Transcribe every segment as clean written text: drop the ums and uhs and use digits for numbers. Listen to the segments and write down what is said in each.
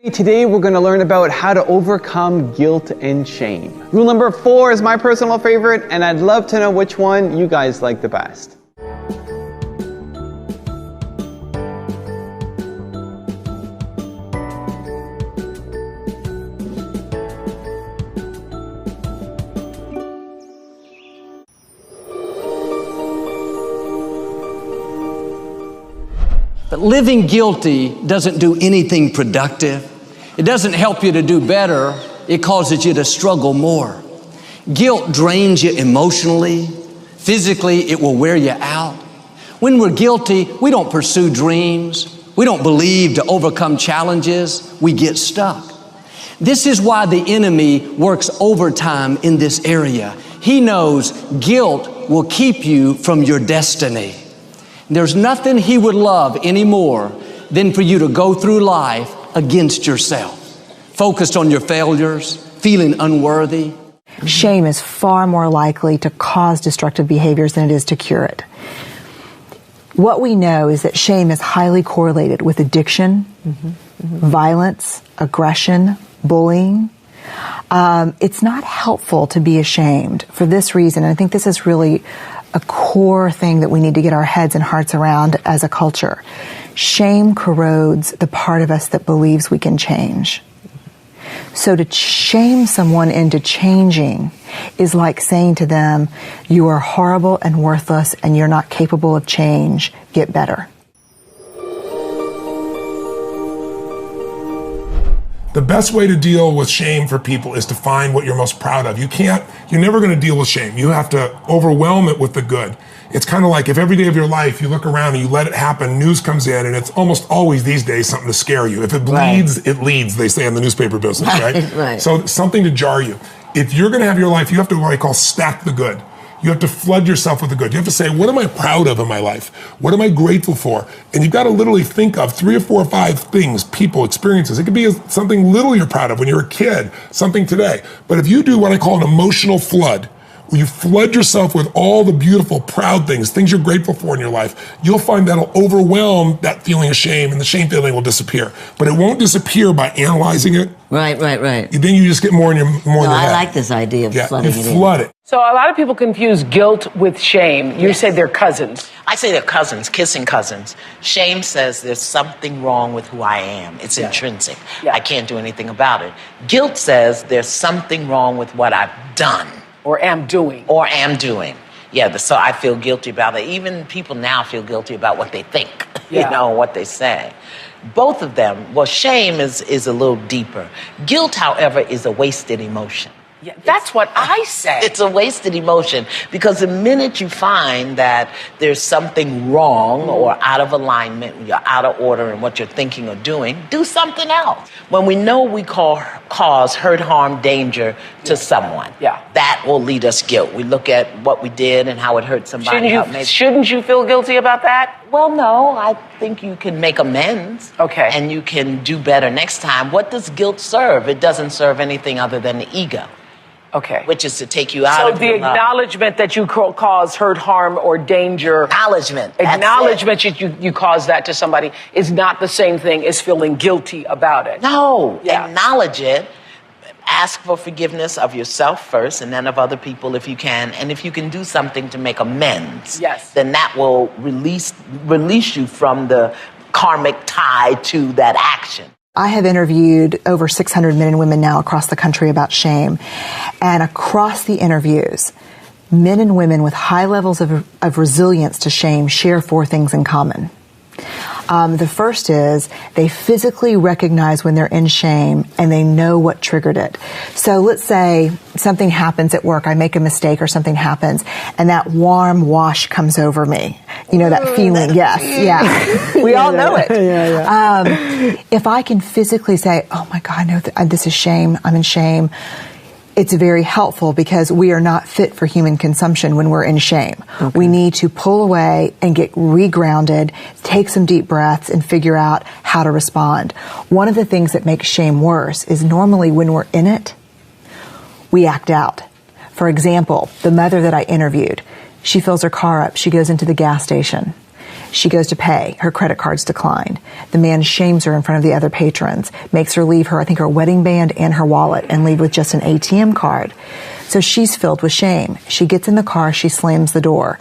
Today we're going to learn about how to overcome guilt and shame. Rule number 4 is my personal favorite, and I'd love to know which one you guys like the best. But living guilty doesn't do anything productive. It doesn't help you to do better. It causes you to struggle more. Guilt drains you emotionally. Physically, it will wear you out. When we're guilty, we don't pursue dreams. We don't believe to overcome challenges. We get stuck. This is why the enemy works overtime in this area. He knows guilt will keep you from your destiny. There's nothing he would love any more than for you to go through life against yourself, focused on your failures, feeling unworthy. Shame is far more likely to cause destructive behaviors than it is to cure it. What we know is that shame is highly correlated with addiction, violence, aggression, bullying. It's not helpful to be ashamed for this reason. And I think this is really a core thing that we need to get our heads and hearts around as a culture. Shame corrodes the part of us that believes we can change. So to shame someone into changing is like saying to them, you are horrible and worthless and you're not capable of change. Get better. The best way to deal with shame for people is to find what you're most proud of. You're never going to deal with shame. You have to overwhelm it with the good. It's kind of like if every day of your life you look around and you let it happen, news comes in, and it's almost always these days something to scare you. If it bleeds, it leads, they say in the newspaper business, right? Right. So something to jar you. If you're going to have your life, you have to what I call stack the good. You have to flood yourself with the good. You have to say, what am I proud of in my life? What am I grateful for? And you've got to literally think of 3 or 4 or 5 things, people, experiences. It could be something little you're proud of when you're a kid, something today. But if you do what I call an emotional flood, where you flood yourself with all the beautiful, proud things you're grateful for in your life, you'll find that'll overwhelm that feeling of shame, and the shame feeling will disappear. But it won't disappear by analyzing it. Right. Then you just get more in your head. I like this idea of flooding it in. Flood it. So a lot of people confuse guilt with shame. You say they're cousins. I say they're cousins, kissing cousins. Shame says there's something wrong with who I am. It's intrinsic. I can't do anything about it. Guilt says there's something wrong with what I've done. Or am doing. Yeah, so I feel guilty about it. Even people now feel guilty about what they think, what they say. Both of them, well, shame is a little deeper. Guilt, however, is a wasted emotion. Yeah, that's what I say. It's a wasted emotion because the minute you find that there's something wrong or out of alignment, you're out of order in what you're thinking or doing, do something else. When we know we cause hurt, harm, danger to someone, that will lead us guilt. We look at what we did and how it hurt somebody. Shouldn't you feel guilty about that? Well, no, I think you can make amends. Okay. And you can do better next time. What does guilt serve? It doesn't serve anything other than the ego. Okay. Which is to take you out of the acknowledgement that you cause hurt, harm, or danger. Acknowledgement that you cause that to somebody is not the same thing as feeling guilty about it. No. Yeah. Acknowledge it. Ask for forgiveness of yourself first and then of other people if you can. And if you can do something to make amends, then that will release you from the karmic tie to that action. I have interviewed over 600 men and women now across the country about shame. And across the interviews, men and women with high levels of resilience to shame share 4 things in common. The first is they physically recognize when they're in shame and they know what triggered it. So let's say something happens at work, I make a mistake or something happens, and that warm wash comes over me. You know, that feeling, we all know it. If I can physically say, oh my God, no, this is shame, I'm in shame, it's very helpful because we are not fit for human consumption when we're in shame. Okay. We need to pull away and get regrounded, take some deep breaths, and figure out how to respond. One of the things that makes shame worse is normally when we're in it, we act out. For example, the mother that I interviewed, she fills her car up, she goes into the gas station. She goes to pay. Her credit card's declined. The man shames her in front of the other patrons, makes her leave her wedding band and her wallet and leave with just an ATM card. So she's filled with shame. She gets in the car, she slams the door.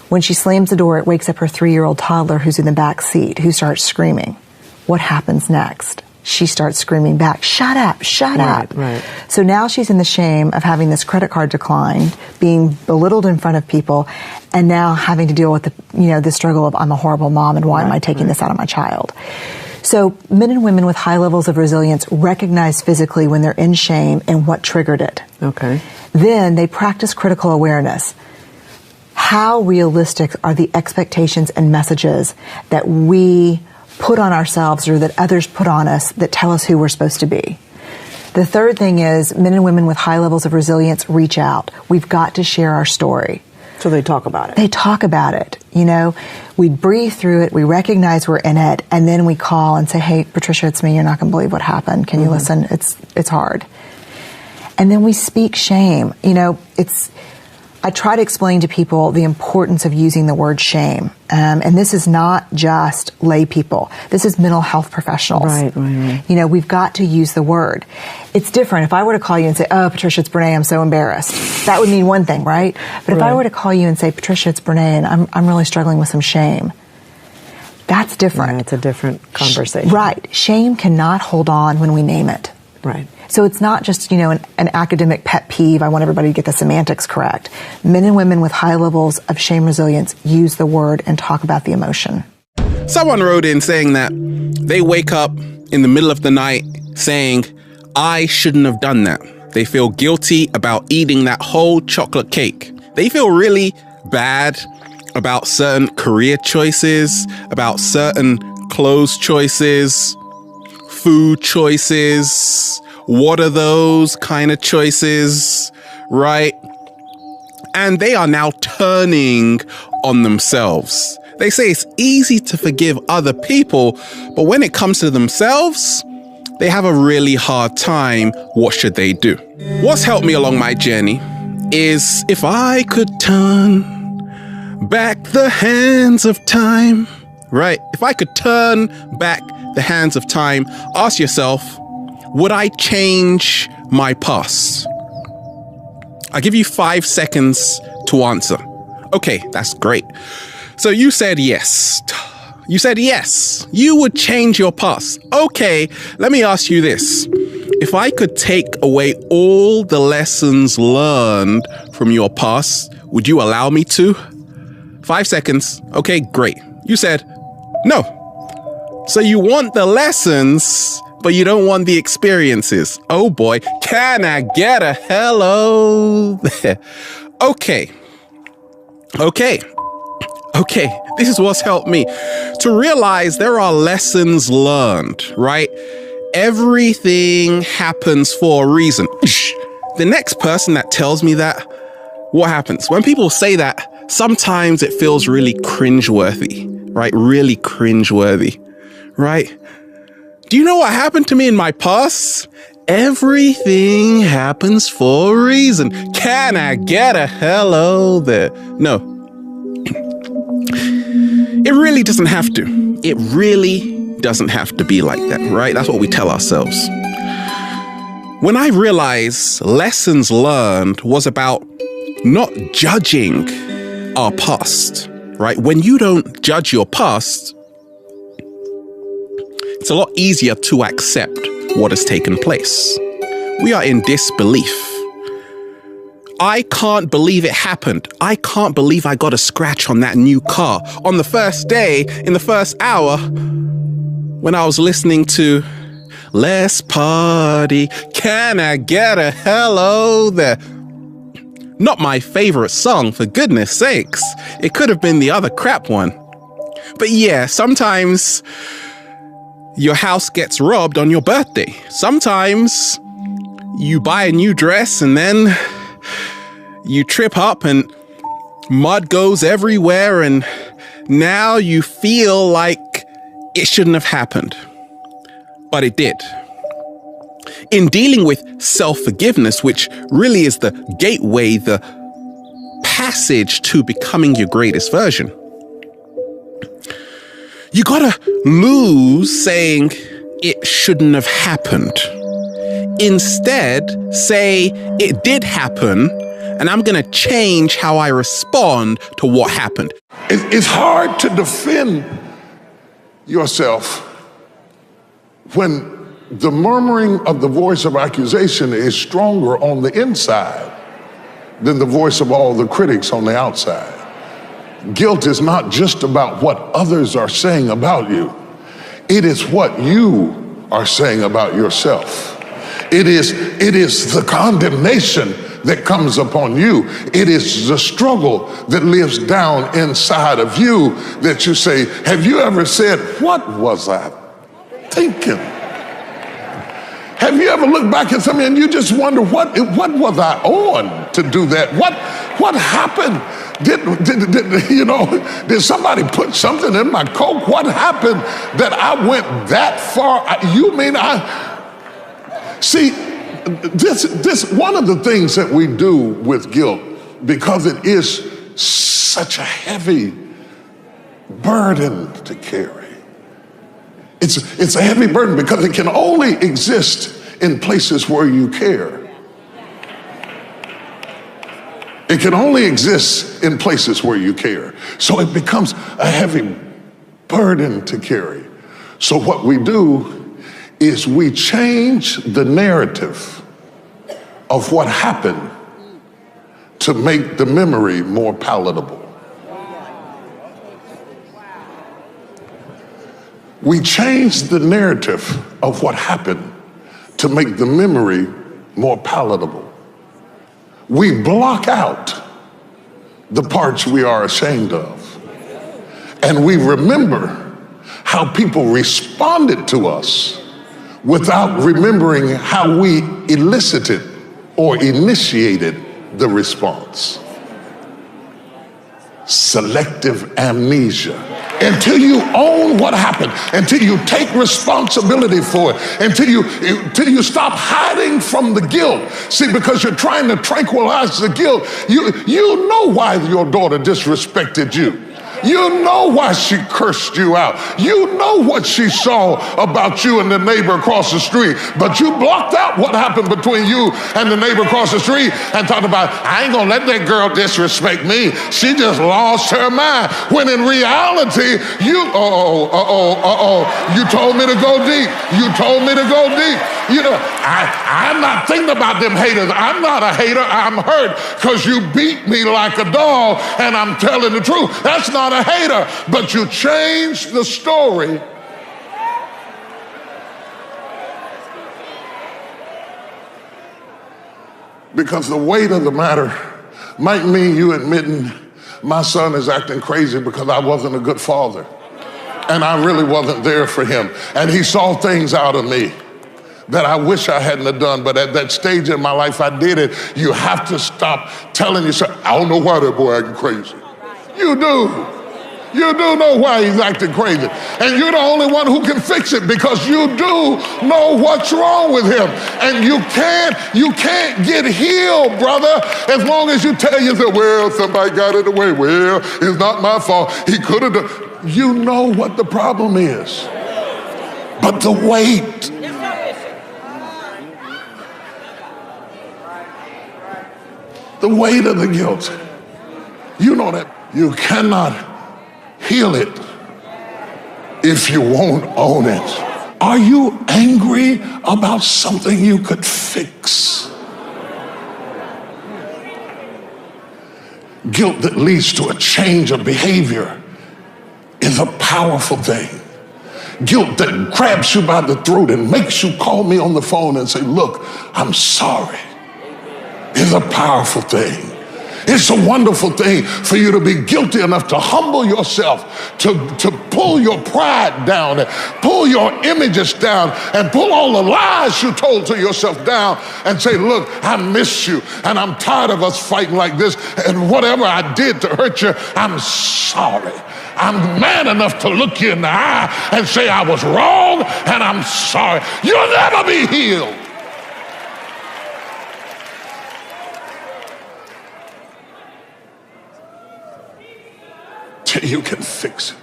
When she slams the door, it wakes up her 3-year-old toddler who's in the back seat, who starts screaming. What happens next? She starts screaming back, shut up, shut up. Right. So now she's in the shame of having this credit card declined, being belittled in front of people, and now having to deal with the struggle of I'm a horrible mom and why am I taking this out of my child? So men and women with high levels of resilience recognize physically when they're in shame and what triggered it. Okay. Then they practice critical awareness. How realistic are the expectations and messages that we put on ourselves or that others put on us that tell us who we're supposed to be? The third thing is men and women with high levels of resilience reach out. We've got to share our story. So they talk about it. They talk about it. We breathe through it, we recognize we're in it, and then we call and say, hey, Patricia, it's me. You're not going to believe what happened. Can you listen? It's hard. And then we speak shame. I try to explain to people the importance of using the word shame. And this is not just lay people. This is mental health professionals. Right. We've got to use the word. It's different. If I were to call you and say, oh, Patricia, it's Brene, I'm so embarrassed. That would mean one thing, right? But if I were to call you and say, Patricia, it's Brene, and I'm really struggling with some shame, that's different. Yeah, it's a different conversation. Right. Shame cannot hold on when we name it. Right. So it's not just, an academic pet peeve. I want everybody to get the semantics correct. Men and women with high levels of shame resilience use the word and talk about the emotion. Someone wrote in saying that they wake up in the middle of the night saying, I shouldn't have done that. They feel guilty about eating that whole chocolate cake. They feel really bad about certain career choices, about certain clothes choices, food choices. What are those kind of choices, right? And they are now turning on themselves. They say it's easy to forgive other people, but when it comes to themselves, they have a really hard time. What should they do? What's helped me along my journey is if I could turn back the hands of time, right? If I could turn back the hands of time, ask yourself, would I change my past? I'll give you 5 seconds to answer. Okay, that's great. So you said yes. You said yes. You would change your past. Okay, let me ask you this. If I could take away all the lessons learned from your past, would you allow me to? 5 seconds. Okay, great. You said no. So you want the lessons, but you don't want the experiences. Oh boy, can I get a hello there? Okay, this is what's helped me to realize there are lessons learned, right? Everything happens for a reason. The next person that tells me that, what happens? When people say that, sometimes it feels really cringeworthy, right? Really cringeworthy, right? Do you know what happened to me in my past? Everything happens for a reason. Can I get a hello there? No. It really doesn't have to. It really doesn't have to be like that, right? That's what we tell ourselves. When I realized lessons learned was about not judging our past, right? When you don't judge your past, it's a lot easier to accept what has taken place. We are in disbelief. I can't believe it happened. I can't believe I got a scratch on that new car on the first day, in the first hour, when I was listening to Let's Party. Can I get a hello there? Not my favorite song, for goodness sakes. It could have been the other crap one. But yeah, sometimes your house gets robbed on your birthday. Sometimes you buy a new dress and then you trip up and mud goes everywhere and now you feel like it shouldn't have happened. But it did. In dealing with self-forgiveness, which really is the gateway, the passage to becoming your greatest version, You gotta lose saying it shouldn't have happened. Instead, say it did happen, and I'm gonna change how I respond to what happened. It's hard to defend yourself when the murmuring of the voice of accusation is stronger on the inside than the voice of all the critics on the outside. Guilt is not just about what others are saying about you. It is what you are saying about yourself. It is the condemnation that comes upon you. It is the struggle that lives down inside of you that you say, have you ever said, what was I thinking? Have you ever looked back at something and you just wonder, what was I on to do that? What happened? Did somebody put something in my Coke? What happened that I went that far? See, this one of the things that we do with guilt, because it is such a heavy burden to carry. It's a heavy burden because it can only exist in places where you care. It can only exist in places where you care. So it becomes a heavy burden to carry. So what we do is we change the narrative of what happened to make the memory more palatable. We change the narrative of what happened to make the memory more palatable. We block out the parts we are ashamed of. And we remember how people responded to us without remembering how we elicited or initiated the response. Selective amnesia. Until you own what happened, until you take responsibility for it, until you stop hiding from the guilt. See, because you're trying to tranquilize the guilt, you know why your daughter disrespected you. You know why she cursed you out. You know what she saw about you and the neighbor across the street. But you blocked out what happened between you and the neighbor across the street and talked about, I ain't gonna let that girl disrespect me. She just lost her mind. When in reality, you told me to go deep. You told me to go deep. You know, I'm not thinking about them haters. I'm not a hater. I'm hurt because you beat me like a dog and I'm telling the truth. That's not a hater, but you change the story because the weight of the matter might mean you admitting my son is acting crazy because I wasn't a good father and I really wasn't there for him and he saw things out of me that I wish I hadn't have done, but at that stage in my life I did it. You have to stop telling yourself, I don't know why that boy acting crazy. You do. You do know why he's acting crazy. And you're the only one who can fix it because you do know what's wrong with him. And you can't get healed, brother, as long as you tell yourself, well, somebody got in the way. Well, it's not my fault. He could have done. You know what the problem is. But the weight. The weight of the guilt. You know that you cannot heal it if you won't own it. Are you angry about something you could fix? Guilt that leads to a change of behavior is a powerful thing. Guilt that grabs you by the throat and makes you call me on the phone and say, look, I'm sorry, is a powerful thing. It's a wonderful thing for you to be guilty enough to humble yourself, to pull your pride down, and pull your images down, and pull all the lies you told to yourself down and say, look, I miss you, and I'm tired of us fighting like this, and whatever I did to hurt you, I'm sorry. I'm man enough to look you in the eye and say I was wrong, and I'm sorry. You'll never be healed. Till you can fix it.